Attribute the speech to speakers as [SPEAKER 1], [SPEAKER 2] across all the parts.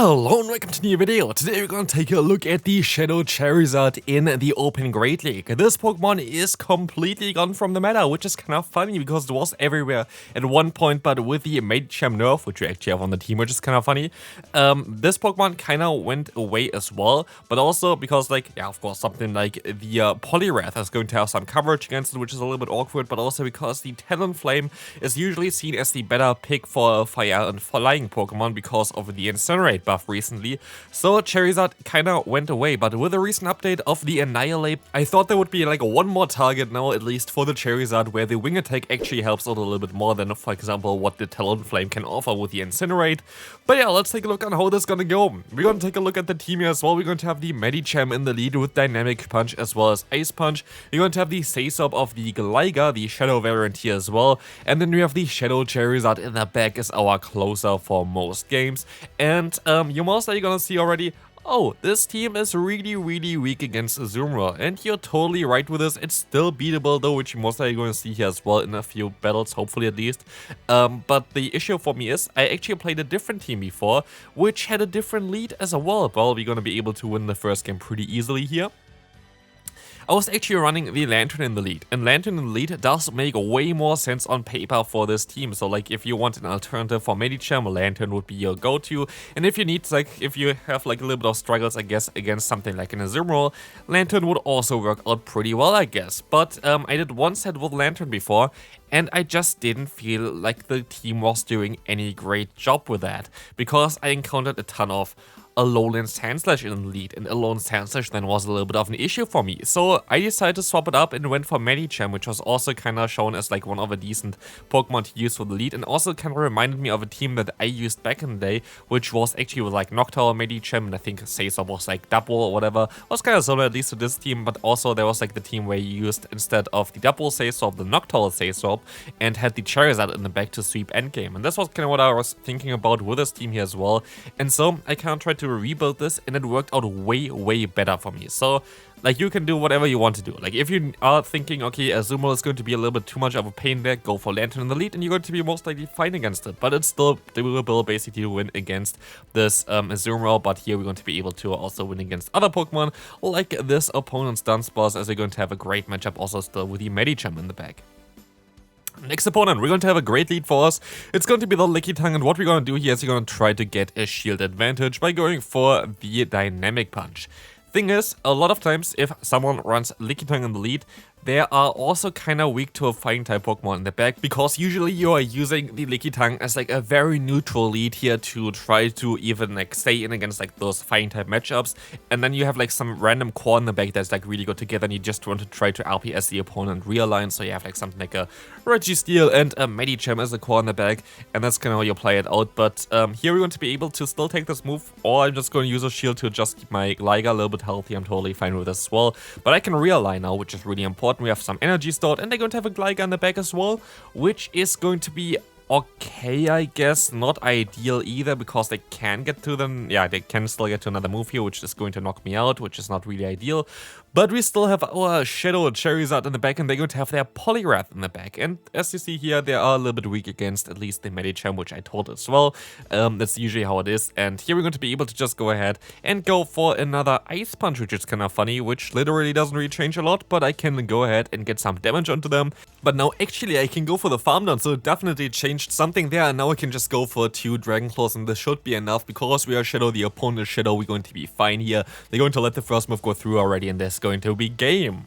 [SPEAKER 1] Hello and welcome to a new video. Today we're going to take a look at the Shadow Charizard in the Open Great League. This Pokemon is completely gone from the meta, which is kind of funny because it was everywhere at one point, but with the MEWeedle nerf, which we actually have on the team, which is kind of funny, this Pokemon kind of went away as well, but also because, like, yeah, of course, something like the Poliwrath is going to have some coverage against it, which is a little bit awkward, but also because the Talonflame is usually seen as the better pick for fire and flying Pokemon because of the Incinerate buff recently, so Charizard kinda went away. But with the recent update of the Annihilate, I thought there would be like one more target now, at least for the Charizard, where the Wing Attack actually helps out a little bit more than, for example, what the Talonflame can offer with the Incinerate. But yeah, let's take a look on how this is gonna go. We're gonna take a look at the team here as well. We're going to have the Medicham in the lead with Dynamic Punch as well as Ice Punch. We're going to have the Saisob of the Gligar, the Shadow variant here as well, and then we have the Shadow Charizard in the back as our closer for most games. And you're most likely gonna see already, oh, this team is really weak against Azumarill, and you're totally right with this. It's still beatable though, which you're most likely going to see here as well in a few battles, hopefully at least. But the issue for me is I actually played a different team before, which had a different lead as well. Well, we're gonna be able to win the first game pretty easily here. I was actually running the Lantner in the lead, and Lantner in the lead does make way more sense on paper for this team. So like if you want an alternative for Medicham, Lantner would be your go-to, and if you need, like, if you have like a little bit of struggles, I guess, against something like an Azumarill, Lantner would also work out pretty well, I guess. But I did one set with Lantner before, and I just didn't feel like the team was doing any great job with that, because I encountered a ton of Alolan Sandslash in the lead, and Alolan Sandslash then was a little bit of an issue for me. So I decided to swap it up and went for Medicham, which was also kind of shown as like one of a decent Pokemon to use for the lead, and also kind of reminded me of a team that I used back in the day, which was actually with like Noctowl, Medicham, and I think Saisob was like double or whatever. It was kind of similar at least to this team, but also there was like the team where you used, instead of the double Saisob, the Noctowl Saisob, and had the Charizard in the back to sweep endgame. And this was kind of what I was thinking about with this team here as well. And so I kind of tried to rebuild this, and it worked out way better for me. So like, you can do whatever you want to do. Like, if you are thinking, okay, Azumarill is going to be a little bit too much of a pain there, go for Lantner in the lead, and you're going to be most likely fine against it. But it's still doable basically to win against this Azumarill. But here we're going to be able to also win against other Pokemon like this opponent's Dunsparce, as we're going to have a great matchup also still with the Medicham in the back. Next opponent, we're going to have a great lead for us. It's going to be the Lickitung, and what we're going to do here is we're going to try to get a shield advantage by going for the Dynamic Punch. Thing is, a lot of times if someone runs Lickitung in the lead, they are also kind of weak to a fighting type Pokemon in the back, because usually you are using the Lickitung as like a very neutral lead here to try to even like stay in against like those fighting type matchups, and then you have like some random core in the back that's like really good together, and you just want to try to RPS the opponent realign, so you have like something like a Registeel and a Medicham as a core in the back, and that's kind of how you play it out. But here we're going to be able to still take this move, or I'm just going to use a shield to just keep my Gligar a little bit healthy. I'm totally fine with this as well, but I can realign now, which is really important. We have some energy stored, and they're going to have a Gligar in the back as well, which is going to be okay, I guess. Not ideal either, because they can get to them. Yeah, they can still get to another move here, which is going to knock me out, which is not really ideal. But we still have our Shadow Charizard in the back, and they're going to have their Poliwrath in the back. And as you see here, they are a little bit weak against at least the Medicham, which I told as well. That's usually how it is. And here we're going to be able to just go ahead and go for another Ice Punch, which is kind of funny, which literally doesn't really change a lot, but I can go ahead and get some damage onto them. But now actually I can go for the Farm Down, so it definitely changed something there, and now I can just go for 2 Dragon Claws, and this should be enough, because we are Shadow, the opponent is Shadow. We're going to be fine here. They're going to let the first move go through already, and this going to be game.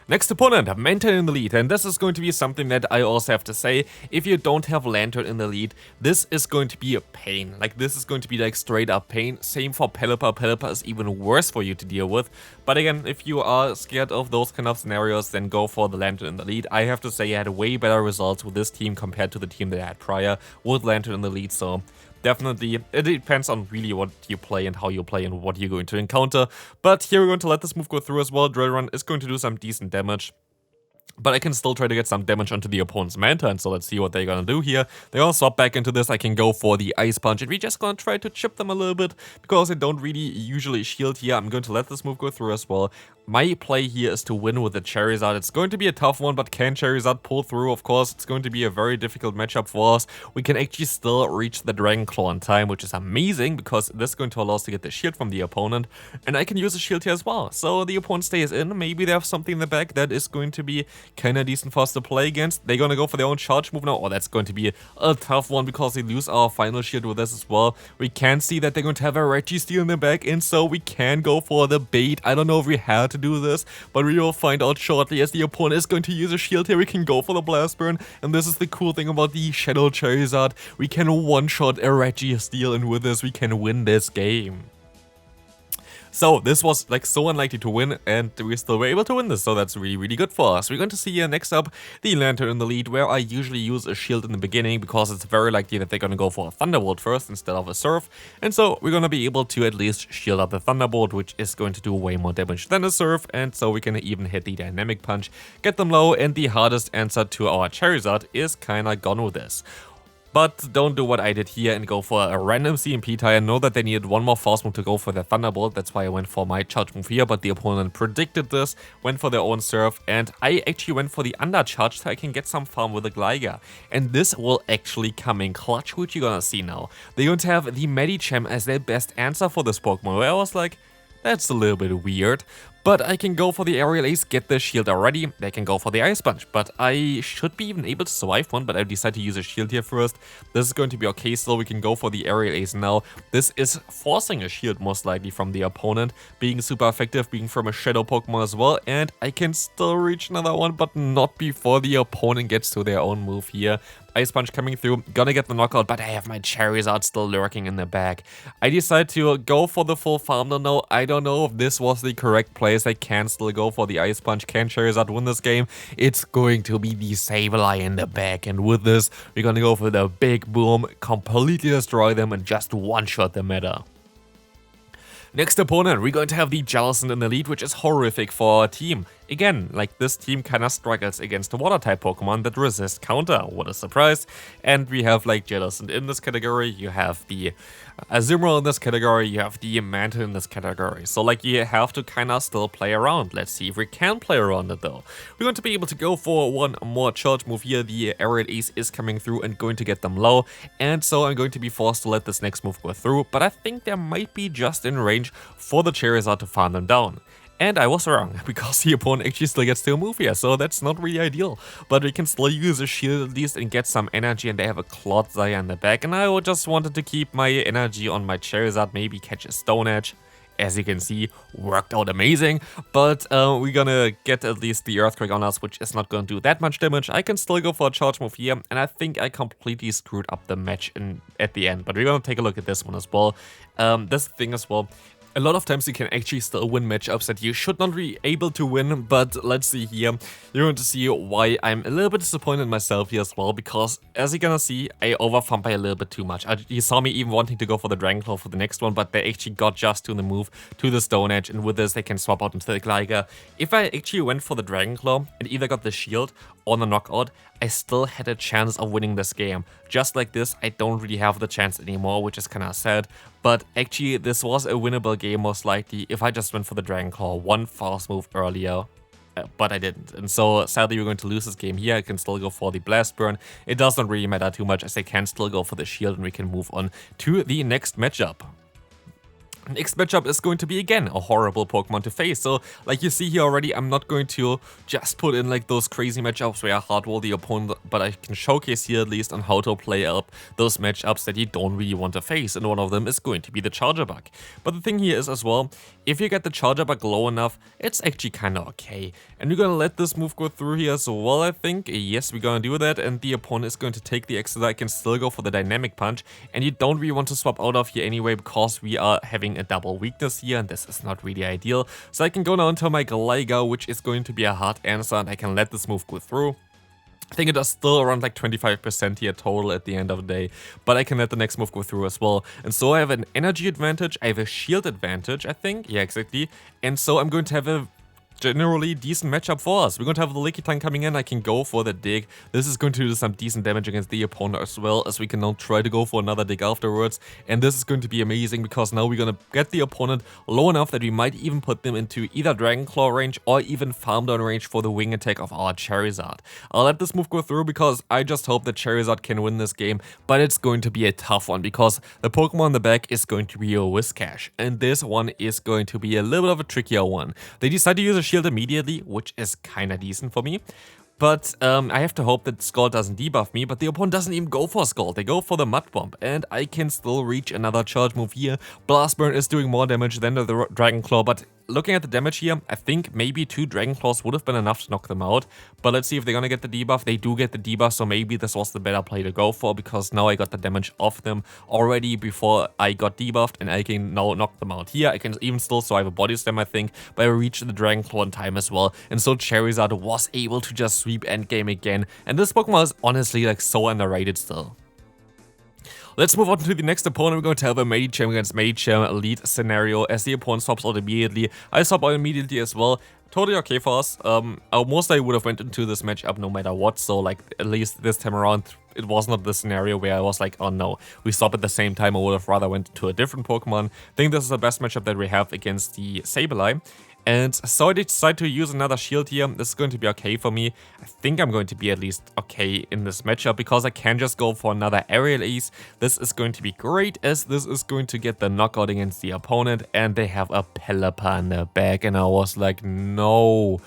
[SPEAKER 1] Next opponent, Mantine in the lead, and this is going to be something that I also have to say. If you don't have Lantner in the lead, this is going to be a pain. Like, this is going to be like straight up pain. Same for Pelipper. Pelipper is even worse for you to deal with. But again, if you are scared of those kind of scenarios, then go for the Lantner in the lead. I have to say I had way better results with this team compared to the team that I had prior with Lantner in the lead, so definitely, it depends on really what you play and how you play and what you're going to encounter. But here we're going to let this move go through as well. Drill Run is going to do some decent damage. But I can still try to get some damage onto the opponent's Mantine, so let's see what they're gonna do here. They're gonna swap back into this. I can go for the Ice Punch, and we're just gonna try to chip them a little bit, because they don't really usually shield here. I'm going to let this move go through as well. My play here is to win with the Charizard. It's going to be a tough one, but can Charizard pull through? Of course, it's going to be a very difficult matchup for us. We can actually still reach the Dragon Claw in time, which is amazing, because this is going to allow us to get the shield from the opponent, and I can use a shield here as well. So the opponent stays in. Maybe they have something in the back that is going to be kind of decent for us to play against. They're going to go for their own charge move now. Oh, that's going to be a tough one, because they lose our final shield with this as well. We can see that they're going to have a Registeel in the back, and so we can go for the bait. I don't know if we had to do this, but we will find out shortly, as the opponent is going to use a shield here. We can go for the Blast Burn, and this is the cool thing about the Shadow Charizard. We can one-shot a Registeel, and with this we can win this game. So this was like so unlikely to win, and we still were able to win this, so that's really, really good for us. We're going to see here next up the Lantner in the lead, where I usually use a shield in the beginning, because it's very likely that they're going to go for a Thunderbolt first instead of a Surf, and so we're going to be able to at least shield up the Thunderbolt, which is going to do way more damage than a Surf, and so we can even hit the Dynamic Punch, get them low, and the hardest answer to our Charizard is kinda gone with this. But don't do what I did here and go for a random CMP tie. I know that they needed one more fast move to go for their Thunderbolt. That's why I went for my charge move here, but the opponent predicted this, went for their own Surf, and I actually went for the undercharge so I can get some farm with the Gligar. And this will actually come in clutch, which you're gonna see now. They're going to have the Medicham as their best answer for this Pokemon, where I was like, that's a little bit weird. But I can go for the Aerial Ace, get the shield already. They can go for the Ice Punch, but I should be even able to survive one, but I decided to use a shield here first. This is going to be okay, so we can go for the Aerial Ace now. This is forcing a shield most likely from the opponent, being super effective, being from a Shadow Pokemon as well, and I can still reach another one, but not before the opponent gets to their own move here. Ice Punch coming through, gonna get the knockout, but I have my Charizard still lurking in the back. I decide to go for the full farm now. I don't know if this was the correct place. I can still go for the Ice Punch. Can Charizard win this game? It's going to be the Sabeye in the back, and with this, we're gonna go for the big boom, completely destroy them, and just one-shot the meta. Next opponent, we're going to have the Jellicent in the lead, which is horrific for our team. Again, like this team kinda struggles against the water-type Pokemon that resist counter, what a surprise. And we have like Jellicent in this category, you have the Azumarill in this category, you have the Mantine in this category. So like you have to kinda still play around. Let's see if we can play around it though. We're going to be able to go for one more charge move here. The Aerial Ace is coming through and going to get them low. And so I'm going to be forced to let this next move go through. But I think there might be just in range for the Charizard to farm them down. And I was wrong, because the opponent actually still gets to move here, so that's not really ideal. But we can still use a shield at least and get some energy, and they have a Clodsire in the back. And I just wanted to keep my energy on my Charizard, maybe catch a Stone Edge. As you can see, worked out amazing, but we're gonna get at least the Earthquake on us, which is not gonna do that much damage. I can still go for a charge move here, and I think I completely screwed up the match at the end, but we're gonna take a look at this one as well. This thing as well. A lot of times you can actually still win matchups that you should not be able to win, but let's see here. You're going to see why I'm a little bit disappointed in myself here as well, because as you're gonna see, I overfarmed by a little bit too much. You saw me even wanting to go for the Dragon Claw for the next one, but they actually got just to the move to the Stone Edge, and with this they can swap out into the Gligar. If I actually went for the Dragon Claw and either got the shield or the knockout, I still had a chance of winning this game. Just like this, I don't really have the chance anymore, which is kinda sad. But actually, this was a winnable game most likely if I just went for the Dragon Claw one fast move earlier. But I didn't. And so sadly we're going to lose this game here. I can still go for the Blast Burn. It doesn't really matter too much, as I can still go for the shield, and we can move on to the next matchup. Next matchup is going to be again a horrible Pokemon to face. So like you see here already, I'm not going to just put in like those crazy matchups where I hardwall the opponent, but I can showcase here at least on how to play up those matchups that you don't really want to face, and one of them is going to be the Charjabug. But the thing here is as well, if you get the Charjabug low enough, it's actually kind of okay. And we're gonna let this move go through here as well, I think. Yes, we're gonna do that, and the opponent is going to take the extra. I can still go for the Dynamic Punch, and you don't really want to swap out of here anyway, because we are having a double weakness here, and this is not really ideal. So I can go now into my Gligar, which is going to be a hard answer, and I can let this move go through. I think it does still around like 25% here total at the end of the day, but I can let the next move go through as well. And so I have an energy advantage, I have a shield advantage, I think. Yeah, exactly. And so I'm going to have a generally decent matchup for us. We're going to have the Lickitung coming in. I can go for the dig. This is going to do some decent damage against the opponent as well, as we can now try to go for another dig afterwards. And this is going to be amazing because now we're going to get the opponent low enough that we might even put them into either Dragon Claw range or even Farm Down range for the wing attack of our Charizard. I'll let this move go through because I just hope that Charizard can win this game, but it's going to be a tough one because the Pokemon in the back is going to be a Whiscash, and this one is going to be a little bit of a trickier one. They decide to use a shield immediately, which is kinda decent for me. But I have to hope that Scald doesn't debuff me, but the opponent doesn't even go for Scald. They go for the Mud Bomb, and I can still reach another charge move here. Blast Burn is doing more damage than the Dragon Claw, but looking at the damage here, I think maybe 2 Dragon Claws would have been enough to knock them out. But let's see if they're gonna get the debuff. They do get the debuff, so maybe this was the better play to go for, because now I got the damage off them already before I got debuffed, and I can now knock them out here. I can even still survive a Body Slam, I think, but I reached the Dragon Claw in time as well, and so Charizard was able to just sweep endgame again, and this Pokemon is honestly like so underrated still. Let's move on to the next opponent. We're going to have a Medicham against Medicham Elite scenario as the opponent swaps out immediately. I swap out immediately as well. Totally okay for us. Most I would have went into this matchup no matter what, so like at least this time around it was not the scenario where I was like, oh no, we stop at the same time. I would have rather went to a different Pokemon. I think this is the best matchup that we have against the Sabeye. And so I decided to use another shield here. This is going to be okay for me. I think I'm going to be at least okay in this matchup because I can just go for another Aerial Ace. This is going to be great as this is going to get the knockout against the opponent, and they have a Pelipper in their back, and I was like, no.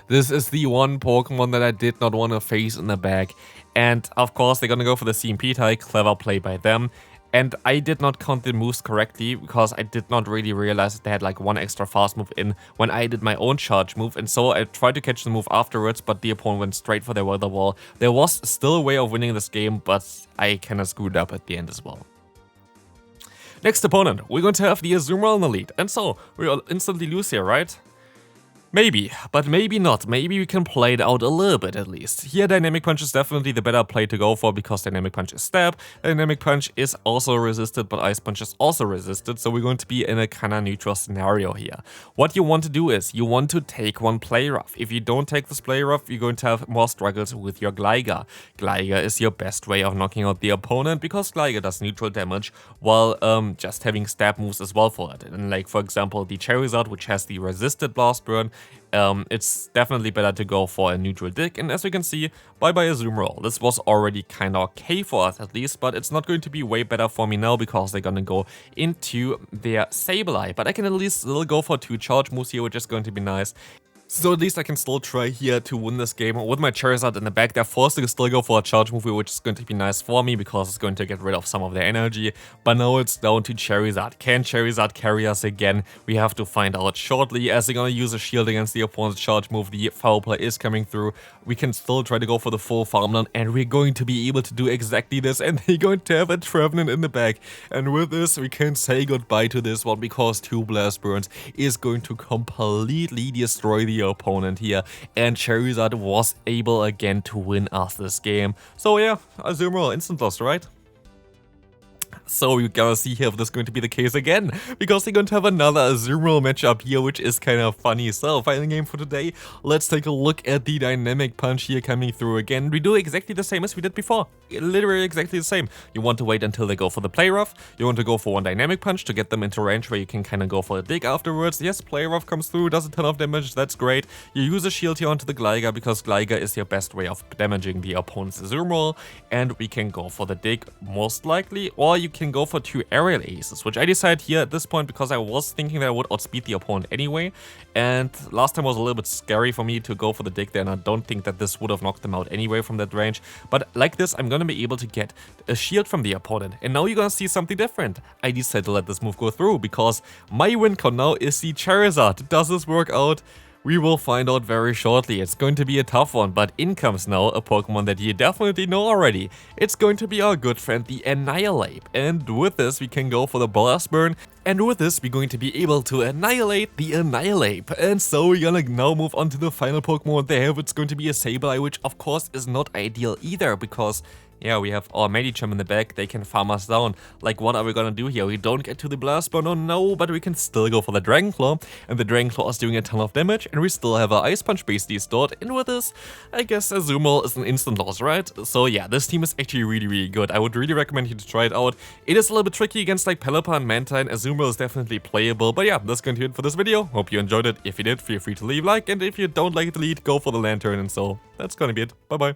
[SPEAKER 1] This is the one Pokemon that I did not want to face in the back. And of course they're gonna go for the CMP type. Clever play by them. And I did not count the moves correctly because I did not really realize that they had like one extra fast move in when I did my own charge move, and so I tried to catch the move afterwards, but the opponent went straight for their Weather Wall. There was still a way of winning this game, but I kinda screwed up at the end as well. Next opponent, we're going to have the Azumarill in the lead, and so we'll instantly lose here, right? Maybe, but maybe not. Maybe we can play it out a little bit at least. Here Dynamic Punch is definitely the better play to go for because Dynamic Punch is stab, Dynamic Punch is also resisted, but Ice Punch is also resisted, so we're going to be in a kinda neutral scenario here. What you want to do is, you want to take one Play Rough. If you don't take this Play Rough, you're going to have more struggles with your Gligar. Gligar is your best way of knocking out the opponent because Gligar does neutral damage while just having stab moves as well for it. And like for example the Charizard, which has the resisted Blast Burn, it's definitely better to go for a neutral dig, and as we can see, bye-bye Azumarill. This was already kinda okay for us at least, but it's not going to be way better for me now because they're gonna go into their Sabeye, but I can at least still go for 2 charge moves here, which is going to be nice. So at least I can still try here to win this game. With my Charizard in the back, they're forced to still go for a charge move, which is going to be nice for me because it's going to get rid of some of their energy. But now it's down to Charizard. Can Charizard carry us again? We have to find out shortly, as they're gonna use a shield against the opponent's charge move. The foul play is coming through. We can still try to go for the full farm down, and we're going to be able to do exactly this, and they're going to have a Trevenant in the back. And with this, we can say goodbye to this one because 2 Blast Burns is going to completely destroy the opponent here, and Charizard was able again to win us this game. So yeah, Azumarill instant loss, right? So we're gonna see here if this is going to be the case again, because they're going to have another Azumarill matchup here, which is kind of funny. So final game for today, let's take a look at the Dynamic Punch here coming through again. We do exactly the same as we did before, literally exactly the same. You want to wait until they go for the Play Rough, you want to go for one Dynamic Punch to get them into range where you can kind of go for a dig afterwards. Yes, Play Rough comes through, does a ton of damage, that's great. You use a shield here onto the Gligar because Gligar is your best way of damaging the opponent's Azumarill, and we can go for the dig most likely, or you can go for 2 Aerial Aces, which I decided here at this point because I was thinking that I would outspeed the opponent anyway, and last time was a little bit scary for me to go for the dig there, and I don't think that this would have knocked them out anyway from that range. But like this, I'm gonna be able to get a shield from the opponent, and now you're gonna see something different. I decided to let this move go through because my win con now is the Charizard. Does this work out? We will find out very shortly. It's going to be a tough one, but in comes now a Pokemon that you definitely know already. It's going to be our good friend, the Annihilate. And with this, we can go for the Blast Burn. And with this, we're going to be able to annihilate the Annihilate. And so we're gonna now move on to the final Pokemon they have. It's going to be a Sabeye, which of course is not ideal either, because Yeah, we have our Medicham in the back, they can farm us down. Like, what are we gonna do here? We don't get to the Blast Burn, oh no, but we can still go for the Dragon Claw. And the Dragon Claw is doing a ton of damage, and we still have our Ice Punch basically stored. And with this, I guess Azumarill is an instant loss, right? So yeah, this team is actually really good. I would really recommend you to try it out. It is a little bit tricky against like Pelipper and Mantine. Azumarill is definitely playable, but yeah, that's going to do it for this video. Hope you enjoyed it. If you did, feel free to leave a like, and if you don't like the lead, go for the Lantern, and so that's gonna be it. Bye bye.